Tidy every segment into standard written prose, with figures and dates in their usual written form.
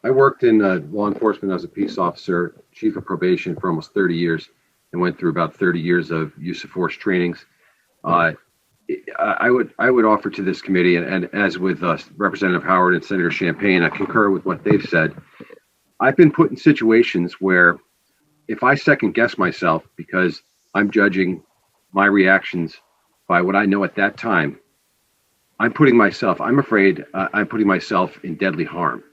I worked in law enforcement as a peace officer, chief of probation for almost 30 years, and went through about 30 years of use of force trainings. I would offer to this committee, and as with Representative Howard and Senator Champagne, I concur with what they've said. I've been put in situations where if I second guess myself because I'm judging my reactions by what I know at that time, I'm putting myself in deadly harm.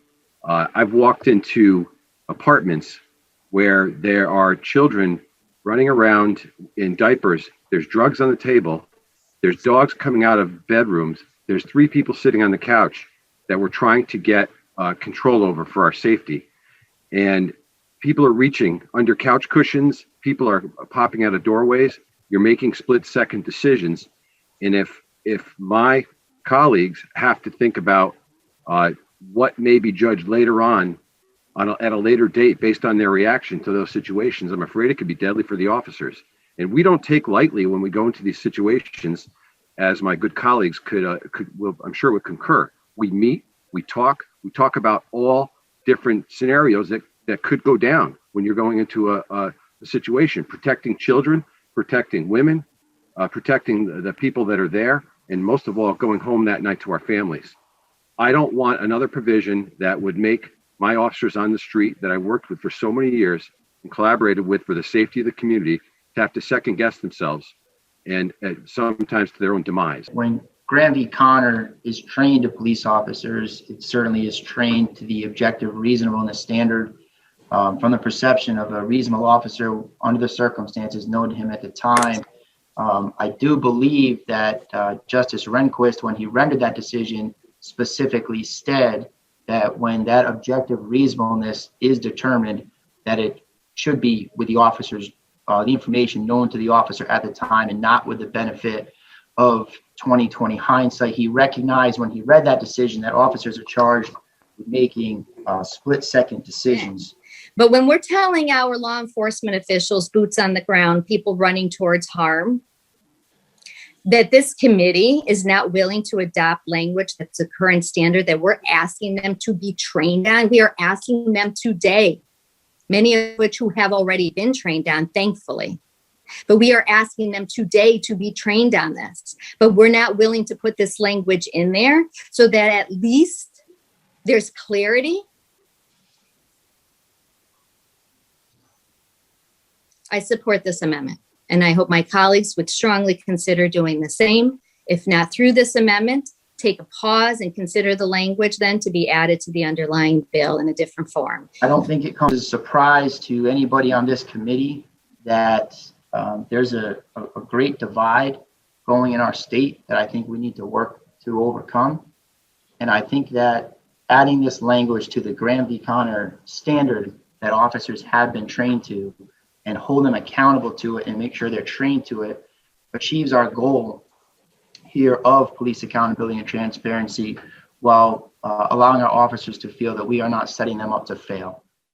I've walked into apartments where there are children running around in diapers. There's drugs on the table. There's dogs coming out of bedrooms. There's 3 people sitting on the couch that we're trying to get control over for our safety. And people are reaching under couch cushions. People are popping out of doorways. You're making split-second decisions. And if my colleagues have to think about what may be judged later on at a later date based on their reaction to those situations, I'm afraid it could be deadly for the officers. And we don't take lightly when we go into these situations, as my good colleagues I'm sure would concur. We meet, we talk about all different scenarios that could go down when you're going into a situation, protecting children, protecting women, protecting the people that are there, and most of all, going home that night to our families. I don't want another provision that would make my officers on the street that I worked with for so many years and collaborated with for the safety of the community to have to second guess themselves and sometimes to their own demise. When Graham v. Connor is trained to police officers, it certainly is trained to the objective reasonableness standard from the perception of a reasonable officer under the circumstances known to him at the time. I do believe that Justice Rehnquist, when he rendered that decision, specifically said that when that objective reasonableness is determined, that it should be with the officers, the information known to the officer at the time and not with the benefit of 2020 hindsight. He recognized when he read that decision that officers are charged with making split-second decisions. But when we're telling our law enforcement officials, boots on the ground, people running towards harm, that this committee is not willing to adopt language that's a current standard that we're asking them to be trained on, we are asking them today, many of which who have already been trained on, thankfully. But we are asking them today to be trained on this. But we're not willing to put this language in there so that at least there's clarity. I support this amendment, and I hope my colleagues would strongly consider doing the same. If not through this amendment, take a pause and consider the language then to be added to the underlying bill in a different form. I don't think it comes as a surprise to anybody on this committee that there's a great divide going in our state that I think we need to work to overcome. And I think that adding this language to the Graham v. Connor standard that officers have been trained to and hold them accountable to it and make sure they're trained to it achieves our goal here of police accountability and transparency while allowing our officers to feel that we are not setting them up to fail.